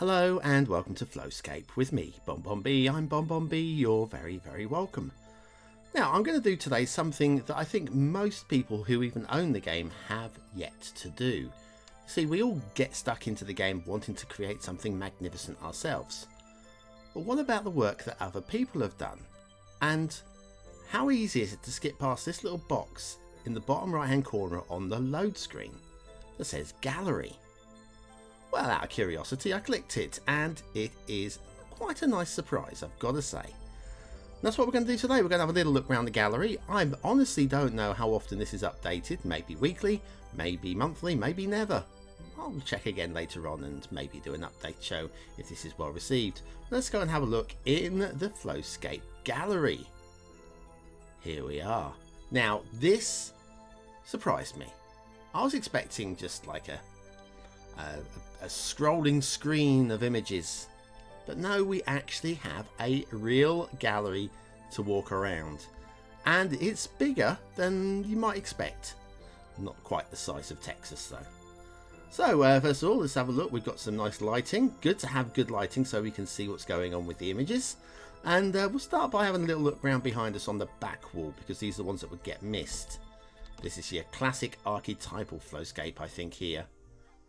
Hello and welcome to FlowScape with me, BonBonB. I'm BonBonB, you're very welcome. Now I'm going to do today something that I think most people who even own the game have yet to do. See, we all get stuck into the game wanting to create something magnificent ourselves. But what about the work that other people have done? And how easy is it to skip past this little box in the bottom right hand corner on the load screen that says Gallery? Well, out of curiosity, I clicked it, and it is quite a nice surprise, I've got to say. That's what we're going to do today. We're going to have a little look around the gallery. I honestly don't know how often this is updated. Maybe weekly, maybe monthly, maybe never. I'll check again later on and maybe do an update show if this is well received. Let's go and have a look in the FlowScape gallery. Here we are. Now, this surprised me. I was expecting just like a scrolling screen of images, but no, we actually have a real gallery to walk around, and it's bigger than you might expect. Not quite the size of Texas though. So first of all, let's have a look. We've got some nice lighting. Good to have good lighting so we can see what's going on with the images, and we'll start by having a little look around behind us on the back wall, because these are the ones that would get missed. This is your classic archetypal FlowScape, I think, here.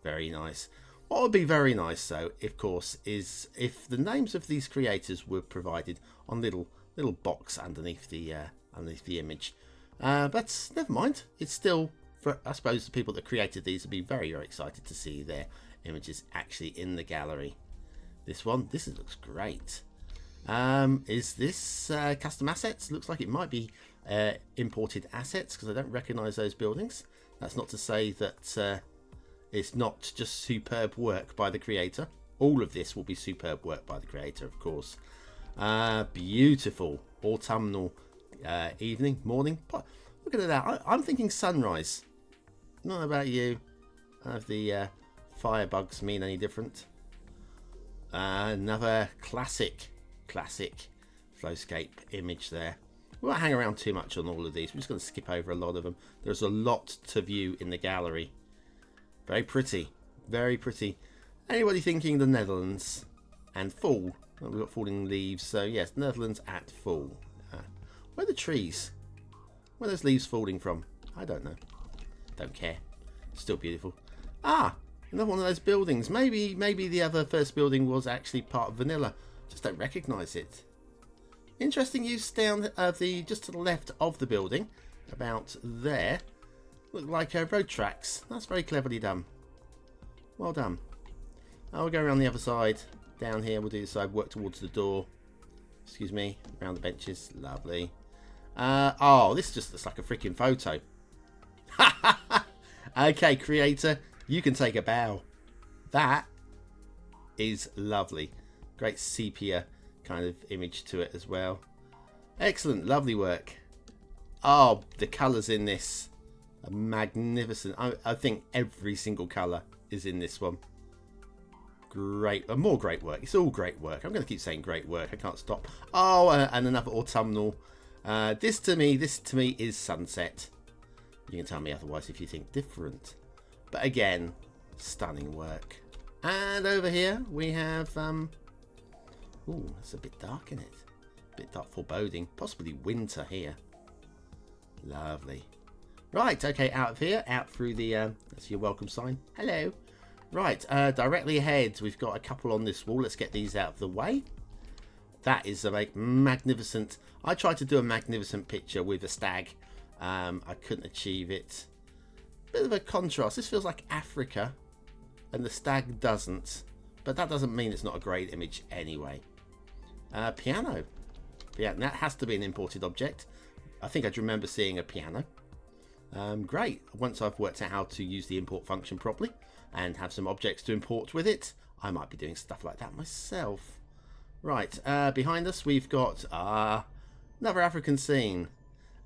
Very nice. What would be very nice though, of course, is if the names of these creators were provided on little box underneath the image. But never mind. It's still, for I suppose, the people that created these would be very excited to see their images actually in the gallery. This looks great. Is this custom assets? Looks like it might be imported assets, because I don't recognise those buildings. That's not to say that it's not just superb work by the creator. All of this will be superb work by the creator, of course. Beautiful autumnal evening, morning. Look at that. I'm thinking sunrise. Not about you. Have the firebugs mean any different? Another classic FlowScape image there. We won't hang around too much on all of these. We're just going to skip over a lot of them. There's a lot to view in the gallery. Very pretty, very pretty. Anybody thinking the Netherlands and fall? Well, we've got falling leaves, so yes, Netherlands at fall. Where are the trees? Where are those leaves falling from? I don't know. Don't care. Still beautiful. Ah, another one of those buildings. Maybe the other first building was actually part of Vanilla. Just don't recognise it. Interesting use down just to the left of the building, about there. Look like road tracks. That's very cleverly done. Well done. I'll go around the other side. Down here, we'll do this side. Work towards the door. Excuse me. Around the benches. Lovely. Oh, this just looks like a freaking photo. Okay, creator, you can take a bow. That is lovely. Great sepia kind of image to it as well. Excellent. Lovely work. Oh, the colours in this. Magnificent. I think every single colour is in this one. Great. More great work. It's all great work. I'm going to keep saying great work. I can't stop. Oh, and another autumnal. This to me is sunset. You can tell me otherwise if you think different. But again, stunning work. And over here we have ooh, it's a bit dark in it. A bit dark, foreboding. Possibly winter here. Lovely. Right, okay, out of here, out through the, that's your welcome sign. Hello. Right, directly ahead, we've got a couple on this wall. Let's get these out of the way. That is a magnificent, I tried to do a magnificent picture with a stag. I couldn't achieve it. Bit of a contrast. This feels like Africa, and the stag doesn't. But that doesn't mean it's not a great image anyway. Piano. Yeah, that has to be an imported object. I think I remember seeing a piano. Great. Once I've worked out how to use the import function properly and have some objects to import with it, I might be doing stuff like that myself. Right, behind us we've got another African scene.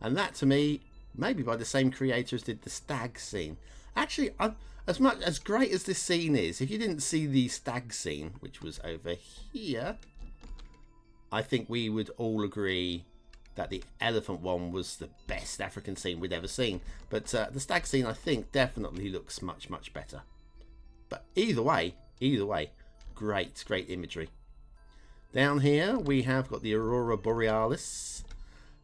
And that to me, maybe by the same creator as did the stag scene. Actually, as great as this scene is, if you didn't see the stag scene, which was over here, I think we would all agree that the elephant one was the best African scene we'd ever seen. But the stag scene, I think, definitely looks much better. But either way, great imagery. Down here we have got the Aurora Borealis.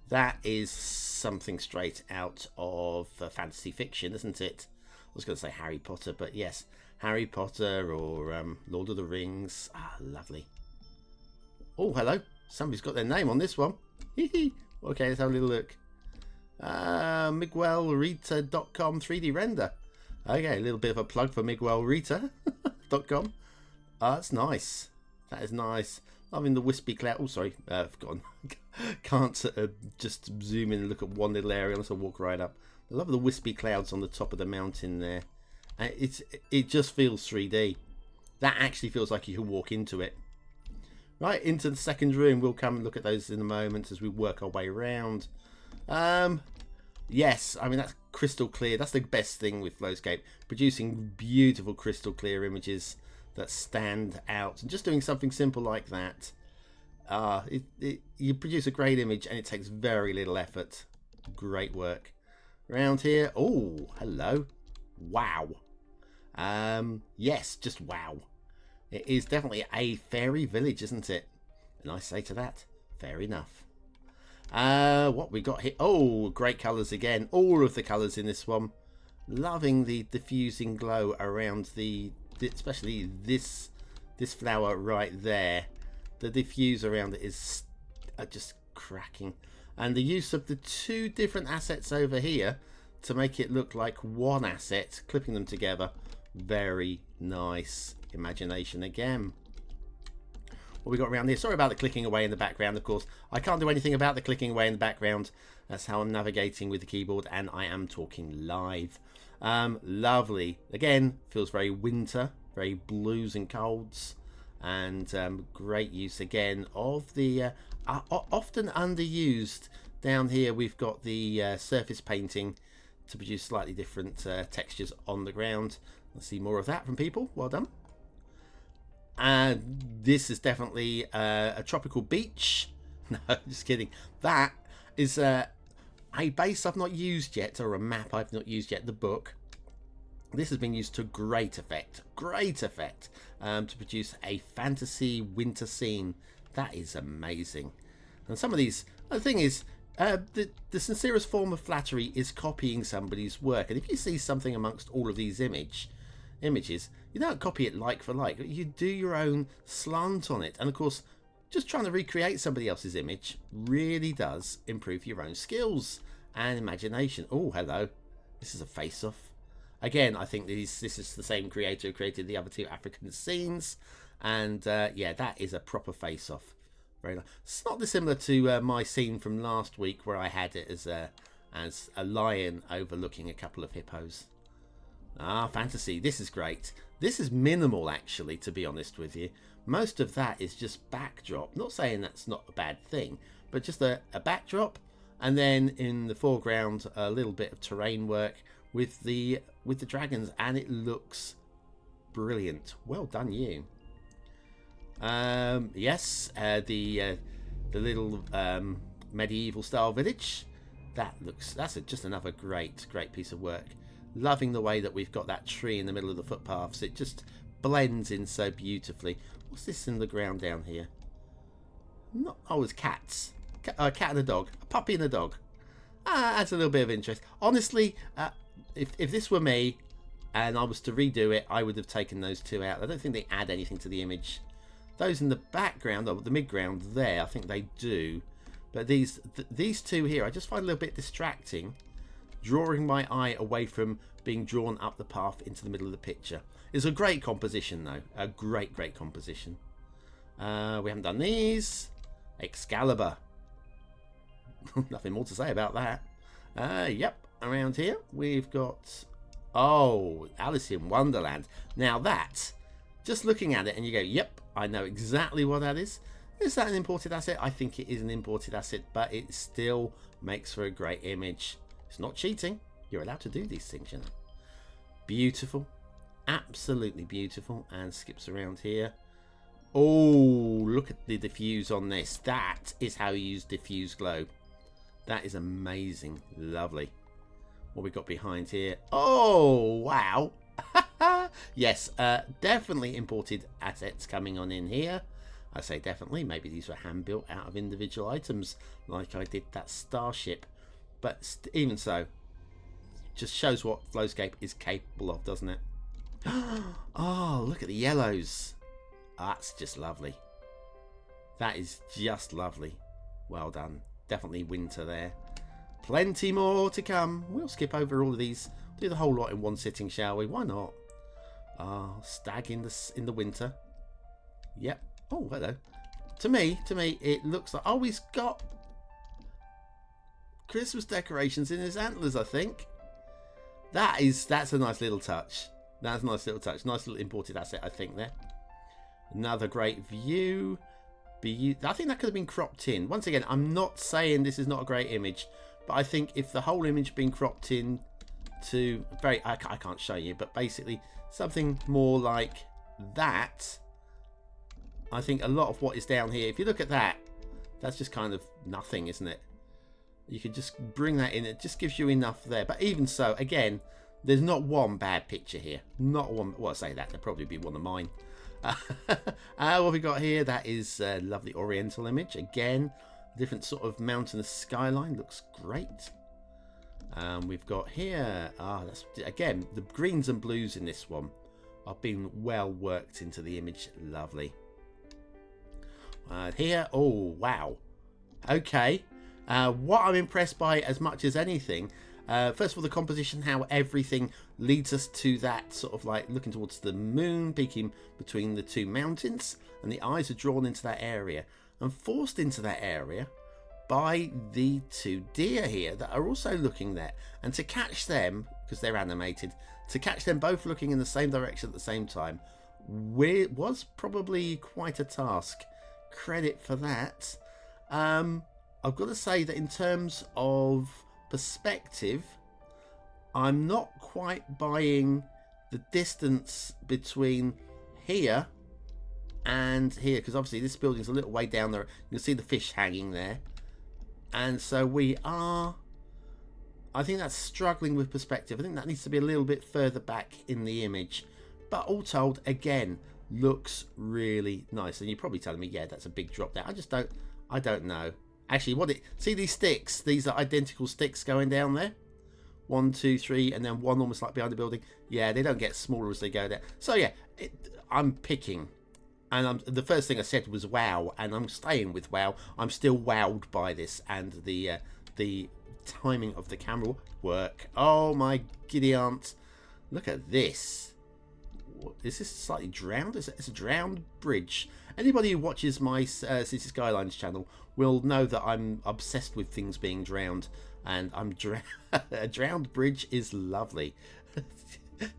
That is something straight out of fantasy fiction, isn't it? I was going to say Harry Potter, but yes, Harry Potter or Lord of the Rings. Ah, lovely. Oh, hello. Somebody's got their name on this one. Okay, let's have a little look. MiguelRita.com 3D render. Okay, a little bit of a plug for MiguelRita.com. That's nice. That is nice. Loving the wispy cloud. Oh, sorry, I've forgotten. Can't just zoom in and look at one little area unless I walk right up. I love the wispy clouds on the top of the mountain there. It just feels 3D. That actually feels like you can walk into it. Right, into the second room. We'll come and look at those in a moment as we work our way around. Yes, I mean, that's crystal clear. That's the best thing with FlowScape. Producing beautiful crystal clear images that stand out. And just doing something simple like that. You produce a great image and it takes very little effort. Great work. Around here. Oh, hello. Wow. Yes, just wow. It is definitely a fairy village, isn't it? And I say to that, fair enough. What we got here? Oh, great colours again. All of the colours in this one. Loving the diffusing glow around especially this flower right there. The diffuse around it is just cracking. And the use of the two different assets over here to make it look like one asset, clipping them together. Very nice. Imagination again. What we got around here? Sorry about the clicking away in the background, of course. I can't do anything about the clicking away in the background. That's how I'm navigating with the keyboard, and I am talking live. Lovely. Again, feels very winter, very blues and colds, and great use again of the often underused. Down here we've got the surface painting to produce slightly different textures on the ground. Let's see more of that from people. Well done. And this is definitely a tropical beach. No, just kidding. That is a base I've not used yet, or a map I've not used yet, the book. This has been used to great effect to produce a fantasy winter scene. That is amazing. And some of these, the thing is, the sincerest form of flattery is copying somebody's work. And if you see something amongst all of these images, you don't copy it like for like. You do your own slant on it. And of course, just trying to recreate somebody else's image really does improve your own skills and imagination. Oh, hello. This is a face-off. Again, I think this is the same creator who created the other two African scenes. And yeah, that is a proper face-off. Very nice. It's not dissimilar to my scene from last week where I had it as a lion overlooking a couple of hippos. Ah, fantasy. This is great. This is minimal, actually, to be honest with you. Most of that is just backdrop. Not saying that's not a bad thing, but just a backdrop. And then in the foreground, a little bit of terrain work with the dragons. And it looks brilliant. Well done, you. Yes, the little medieval style village. That's just another great piece of work. Loving the way that we've got that tree in the middle of the footpaths. It just blends in so beautifully. What's this in the ground down here? It's cats. A cat and a dog. A puppy and a dog. Adds a little bit of interest. Honestly, if this were me and I was to redo it, I would have taken those two out. I don't think they add anything to the image. Those in the background, or the midground there, I think they do. But these two here, I just find a little bit distracting. Drawing my eye away from being drawn up the path into the middle of the picture. It's a great composition, though. A great composition. We haven't done these. Excalibur. Nothing more to say about that. Yep, around here we've got... Oh, Alice in Wonderland. Now that, just looking at it and you go, yep, I know exactly what that is. Is that an imported asset? I think it is an imported asset, but it still makes for a great image. It's not cheating. You're allowed to do these things, you know. Beautiful. Absolutely beautiful. And skips around here. Oh, look at the diffuse on this. That is how you use diffuse glow. That is amazing. Lovely. What we got behind here? Oh, wow. Yes, definitely imported assets coming on in here. I say definitely. Maybe these were hand built out of individual items, like I did that starship. But even so, just shows what FlowScape is capable of, doesn't it? Oh, look at the yellows. That's just lovely. That is just lovely. Well done. Definitely winter there. Plenty more to come. We'll skip over all of these. Do the whole lot in one sitting, shall we? Why not? Ah, stag in the winter. Yep. Oh, hello. To me, it looks like... Oh, he's got Christmas decorations in his antlers, I think. That's a nice little touch. That's a nice little touch. Nice little imported asset, I think, there. Another great view. I think that could have been cropped in. Once again, I'm not saying this is not a great image, but I think if the whole image had been cropped in to I can't show you, but basically something more like that, I think a lot of what is down here, if you look at that, that's just kind of nothing, isn't it? You could just bring that in. It just gives you enough there. But even so, again, there's not one bad picture here. Not one. Well, I say that. There'll probably be one of mine. What have we got here? That is a lovely oriental image. Again, different sort of mountainous skyline. Looks great. We've got here. That's again, the greens and blues in this one are being well worked into the image. Lovely. Here. Oh, wow. Okay. What I'm impressed by as much as anything, first of all, the composition, how everything leads us to that sort of like looking towards the moon, peeking between the two mountains, and the eyes are drawn into that area and forced into that area by the two deer here that are also looking there. And to catch them, because they're animated, to catch them both looking in the same direction at the same time was probably quite a task. Credit for that. I've got to say that in terms of perspective, I'm not quite buying the distance between here and here, because obviously this building's a little way down there. You can see the fish hanging there, and so we are, I think that's struggling with perspective. I think that needs to be a little bit further back in the image, but all told, again, looks really nice. And you're probably telling me, yeah, that's a big drop there. I don't know. Actually, see these sticks? These are identical sticks going down there. 1, 2, 3, and then one almost like behind the building. Yeah, they don't get smaller as they go there. So yeah, I'm picking. And the first thing I said was wow, and I'm staying with wow. I'm still wowed by this, and the timing of the camera work. Oh my giddy aunt. Look at this. Is this slightly drowned? It's a drowned bridge. Anybody who watches my City Skylines channel will know that I'm obsessed with things being drowned, and a drowned bridge is lovely.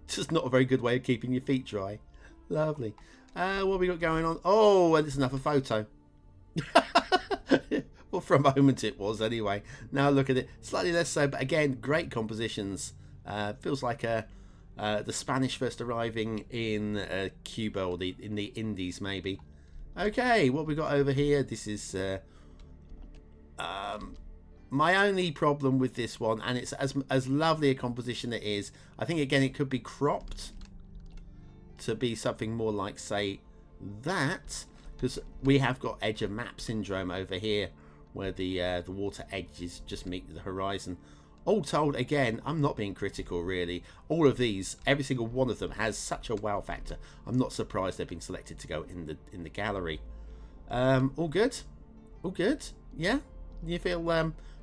Just not a very good way of keeping your feet dry. Lovely. What have we got going on? Oh, and it's another photo. Well, for a moment it was anyway. Now look at it. Slightly less so, but again, great compositions. Feels like the Spanish first arriving in Cuba, or in the Indies maybe. Okay, what we got over here? This is my only problem with this one, and it's as lovely a composition it is. I think again it could be cropped to be something more like, say, that, because we have got edge of map syndrome over here, where the water edges just meet the horizon. All told, again, I'm not being critical really. All of these, every single one of them has such a wow factor. I'm not surprised they've been selected to go in the gallery. All good? All good? Yeah? You feel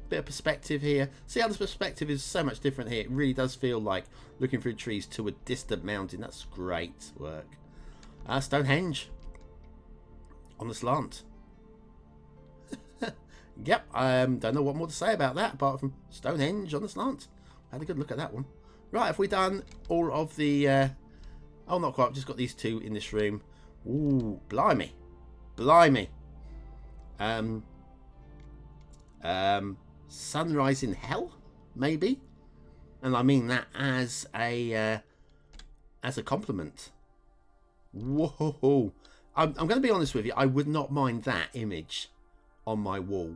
bit of perspective here? See how the perspective is so much different here. It really does feel like looking through trees to a distant mountain. That's great work. Stonehenge on the slant. Yep, don't know what more to say about that apart from Stonehenge on the slant. I had a good look at that one. Right, have we done all of the... oh, not quite. I've just got these two in this room. Ooh, blimey. Blimey. Sunrise in Hell, maybe? And I mean that as a compliment. Whoa. I'm going to be honest with you. I would not mind that image on my wall.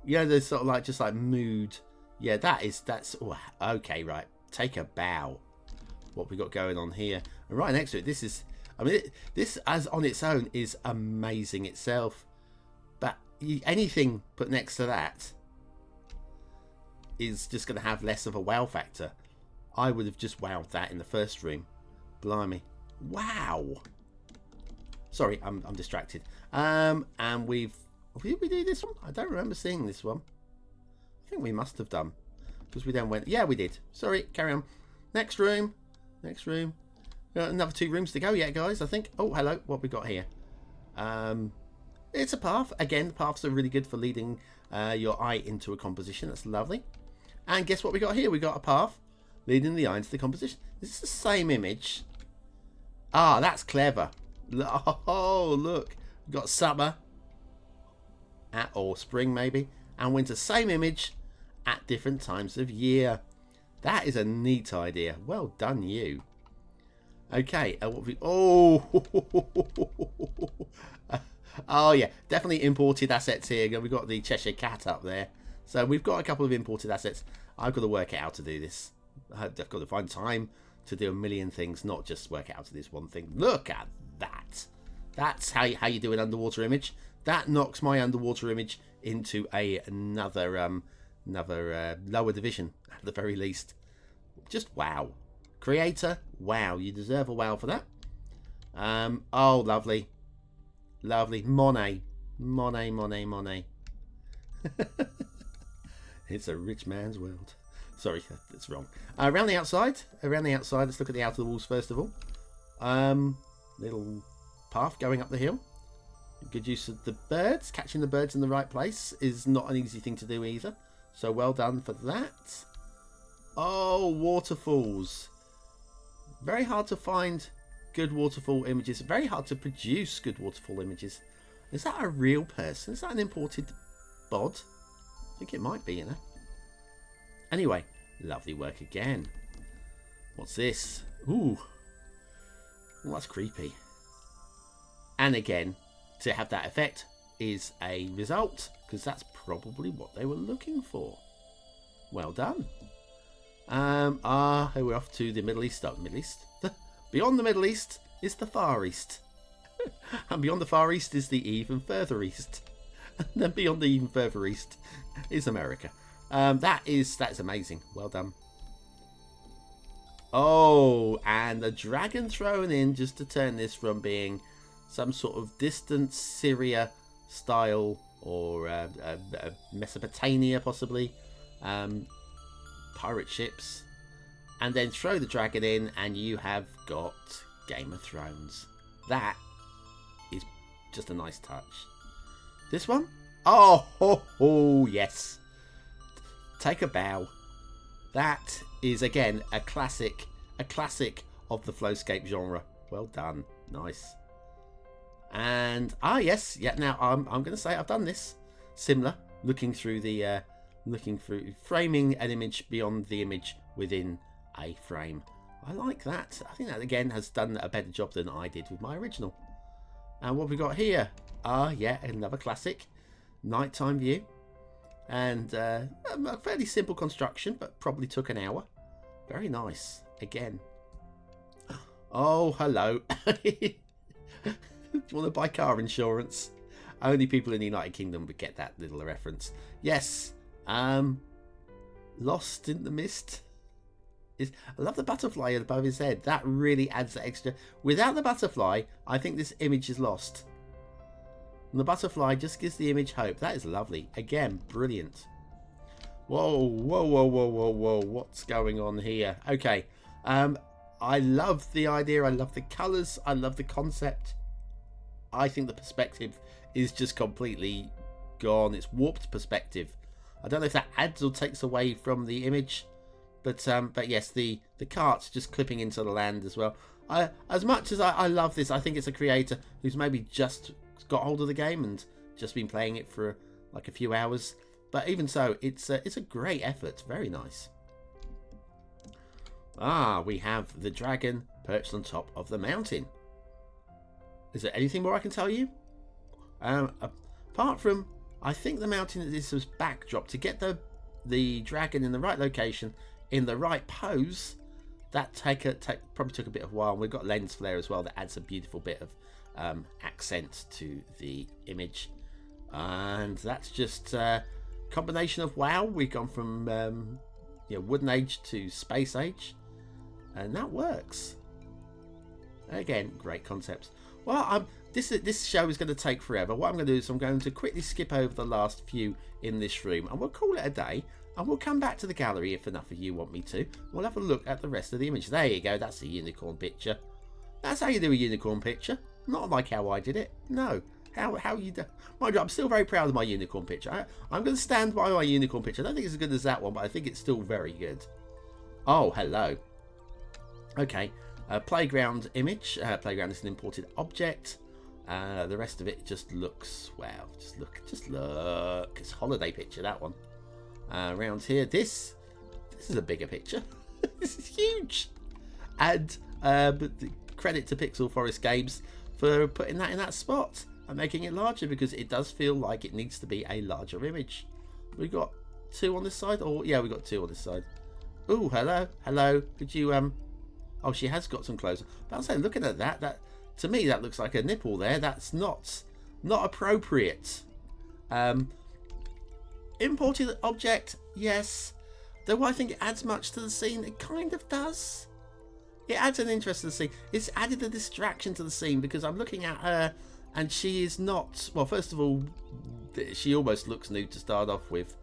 You know, there's sort of like just like mood. Yeah, that's oh, okay, right. Take a bow. what we got going on here. And right next to it, this is, I mean, this as on its own is amazing itself. But anything put next to that is just going to have less of a wow factor. I would have just wowed that in the first room. Blimey. Wow. Sorry, I'm distracted. And did we do this one? I don't remember seeing this one. I think we must have done. Because we then went, yeah, we did. Sorry, carry on. Next room. Next room. Another 2 rooms to go yet, guys, I think. Oh, hello. What we got here? It's a path. Again, paths are really good for leading your eye into a composition. That's lovely. And guess what we got here? We got a path leading the eye into the composition. This is the same image. Ah, that's clever. Oh, look. We've got summer. Or spring, maybe. And winter. Same image at different times of year. That is a neat idea. Well done, you. Okay. What we... Oh. Oh, yeah. Definitely imported assets here. We've got the Cheshire Cat up there. So we've got a couple of imported assets. I've got to work it out to do this. I've got to find time to do a million things, not just work it out to this one thing. Look at that. That's how you do an underwater image. That knocks my underwater image into another lower division, at the very least. Just wow. Creator, wow. You deserve a wow for that. Oh, lovely. Lovely. Monet. Monet, Monet, Monet. It's a rich man's world. Sorry, that's wrong. Around the outside. Let's look at the outer walls first of all. Little path going up the hill. Good use of the birds. Catching the birds in the right place is not an easy thing to do either. So well done for that. Oh, waterfalls. Very hard to find good waterfall images. Very hard to produce good waterfall images. Is that a real person? Is that an imported bod? I think it might be, you know. Anyway, lovely work again. What's this? Ooh. Well, that's creepy. And again, to have that effect is a result, because that's probably what they were looking for. Well done. We're off to the Middle East. Middle East? Beyond the Middle East is the Far East. And beyond the Far East is the even further East. And then beyond the even further East is America. That's amazing. Well done. Oh, and a dragon thrown in just to turn this from being some sort of distant Syria style or Mesopotamia possibly pirate ships, and then throw the dragon in and you have got Game of Thrones. That is just a nice touch. This one? Oh, yes. Take a bow. That is again a classic of the FlowScape genre. Well done. Nice. And yes, yeah. Now I'm going to say I've done this similar, looking through framing an image beyond the image within a frame. I like that. I think that again has done a better job than I did with my original. And what have we got here? Yeah, another classic nighttime view. And a fairly simple construction, but probably took an hour. Very nice. Again. Oh, hello. Do you want to buy car insurance? Only people in the United Kingdom would get that little reference. Yes. Lost in the mist. I love the butterfly above his head. That really adds that extra. Without the butterfly, I think this image is lost. And the butterfly just gives the image hope. That is lovely. Again, brilliant. Whoa, whoa, whoa, whoa, whoa, whoa. What's going on here? Okay. I love the idea. I love the colours. I love the concept. I think the perspective is just completely gone. It's warped perspective. I don't know if that adds or takes away from the image. But yes, the cart's just clipping into the land as well. As much as I love this, I think it's a creator who's maybe just got hold of the game and just been playing it for like a few hours. But even so, it's a great effort. Very nice. We have the dragon perched on top of the mountain. Is there anything more I can tell you? Apart from, I think the mountain is this backdrop to get the dragon in the right location, in the right pose. that probably took a bit of a while. And we've got lens flare as well that adds a beautiful bit of accent to the image. And that's just a combination of wow. We've gone from wooden age to space age, and that works. Again, great concepts. Well, this show is going to take forever. What I'm going to do is I'm going to quickly skip over the last few in this room, and we'll call it a day. And we'll come back to the gallery if enough of you want me to. We'll have a look at the rest of the image. There you go. That's a unicorn picture. That's how you do a unicorn picture. Not like how I did it. No. How you do? Mind you, I'm still very proud of my unicorn picture. I'm going to stand by my unicorn picture. I don't think it's as good as that one, but I think it's still very good. Oh, hello. Okay. Playground image. Playground is an imported object. The rest of it just looks, well, just look. It's a holiday picture, that one. Around here, this is a bigger picture. This is huge. And but credit to Pixel Forest Games for putting that in that spot and making it larger, because it does feel like it needs to be a larger image. We got 2 on this side, or yeah, we got 2 on this side. Oh, hello. Could you Oh, she has got some clothes. But I'll say, looking at that to me that looks like a nipple there. That's not appropriate. Imported object, yes. Though I think it adds much to the scene. It kind of does. It adds an interest to the scene. It's added a distraction to the scene, because I'm looking at her and she is not, well, first of all, she almost looks nude to start off with.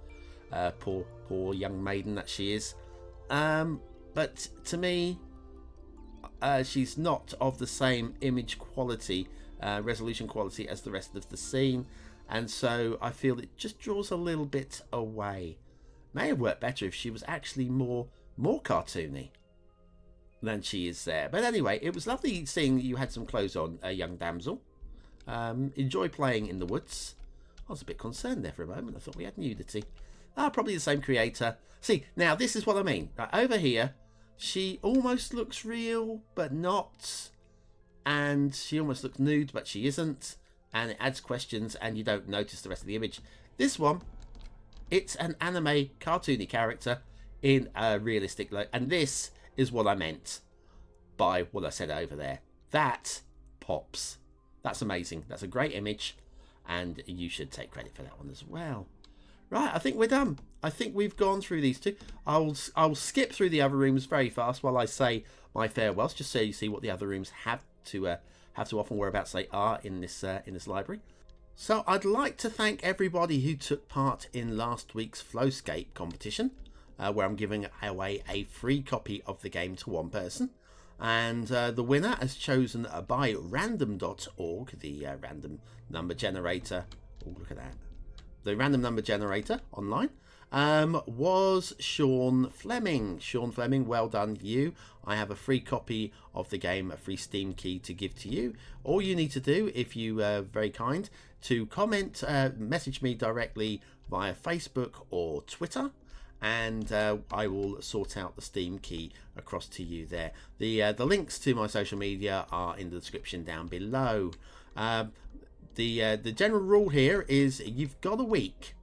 Poor young maiden that she is. But to me, she's not of the same image quality, resolution quality as the rest of the scene. And so I feel it just draws a little bit away. May have worked better if she was actually more cartoony than she is there. But anyway, it was lovely seeing you had some clothes on, a young damsel. Enjoy playing in the woods. I was a bit concerned there for a moment. I thought we had nudity. Probably the same creator. See, now this is what I mean. Right, over here, she almost looks real, but not. And she almost looks nude, but she isn't. And it adds questions, and you don't notice the rest of the image. This one, it's an anime cartoony character in a realistic look. And this is what I meant by what I said over there. That pops. That's amazing. That's a great image, and you should take credit for that one as well. Right, I think we're done. I think we've gone through these 2. I'll skip through the other rooms very fast while I say my farewells, just so you see what the other rooms have to offer, and whereabouts they are in this library. So I'd like to thank everybody who took part in last week's FlowScape competition, where I'm giving away a free copy of the game to one person. And the winner, as chosen by random.org, the random number generator. Oh, look at that. The random number generator online, was Sean Fleming. Sean Fleming, well done you. I have a free copy of the game, a free Steam key to give to you. All you need to do, if you are very kind, to comment, message me directly via Facebook or Twitter, and I will sort out the Steam key across to you there. The links to my social media are in the description down below. The general rule here is you've got a week.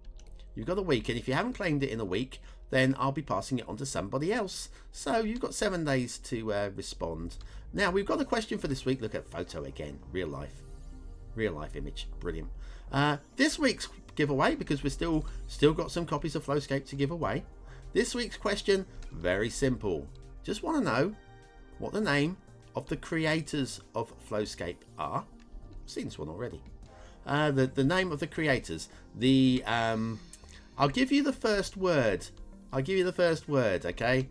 You've got a week, and if you haven't claimed it in a week, then I'll be passing it on to somebody else. So you've got 7 days to respond. Now, we've got a question for this week. Look at photo again. Real life image. Brilliant. This week's giveaway, because we've still got some copies of FlowScape to give away. This week's question, very simple. Just want to know what the name of the creators of FlowScape are. I've seen this one already. The name of the creators. I'll give you the first word. Okay?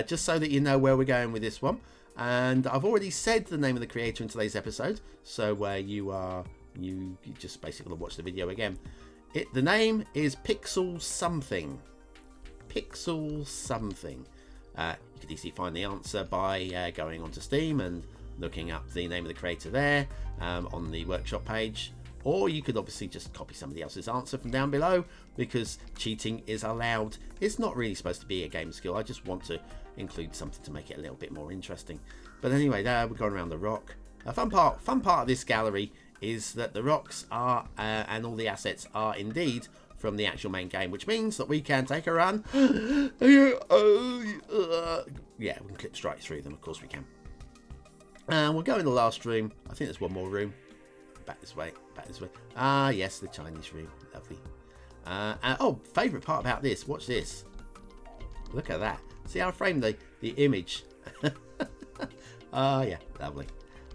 Just so that you know where we're going with this one. And I've already said the name of the creator in today's episode, so you just basically watch the video again. The name is Pixel Something. Pixel Something. You can easily find the answer by going onto Steam and looking up the name of the creator there on the workshop page. Or you could obviously just copy somebody else's answer from down below, because cheating is allowed. It's not really supposed to be a game skill. I just want to include something to make it a little bit more interesting. But anyway, there we're going around the rock. A fun part of this gallery is that the rocks are and all the assets are indeed from the actual main game, which means that we can take a run Yeah, we can clip straight through them. Of course we can. And we'll go in the last room. I think there's one more room. Back this way. Back this way. Ah, yes, the Chinese room. Lovely. Oh, favourite part about this. Watch this. Look at that. See how I framed the image? Oh, yeah. Lovely.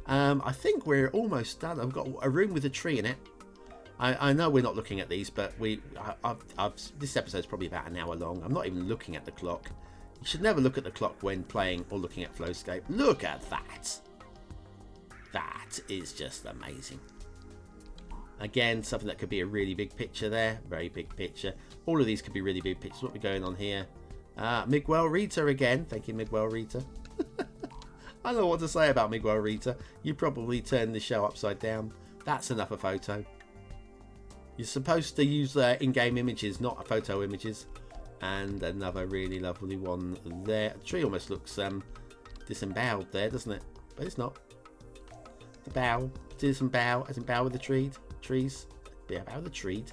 I think we're almost done. I've got a room with a tree in it. I know we're not looking at these, but this episode's probably about an hour long. I'm not even looking at the clock. You should never look at the clock when playing or looking at FlowScape. Look at that. That is just amazing. Again, something that could be a really big picture there. Very big picture. All of these could be really big pictures. What are we going on here? Miguel Rita again. Thank you, Miguel Rita. I don't know what to say about Miguel Rita. You probably turned the show upside down. That's enough a photo. You're supposed to use in-game images, not photo images. And another really lovely one there. The tree almost looks disemboweled there, doesn't it? But it's not. The bow. Disembowel, as in bow with the trees. Yeah, bow with the tree.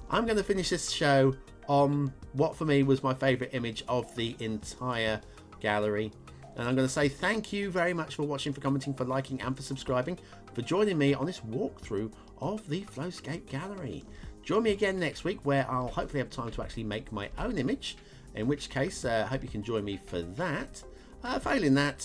I'm going to finish this show on what for me was my favourite image of the entire gallery. And I'm going to say thank you very much for watching, for commenting, for liking and for subscribing, for joining me on this walkthrough of the FlowScape gallery. Join me again next week where I'll hopefully have time to actually make my own image, in which case I hope you can join me for that. Failing that,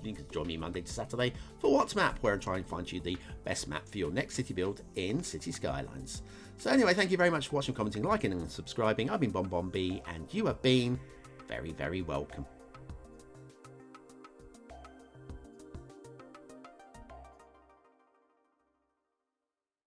you can join me Monday to Saturday for What's Map, where I'm trying to find you the best map for your next city build in City Skylines. So anyway, thank you very much for watching, commenting, liking and subscribing. I've been BonBonB and you have been very, very welcome.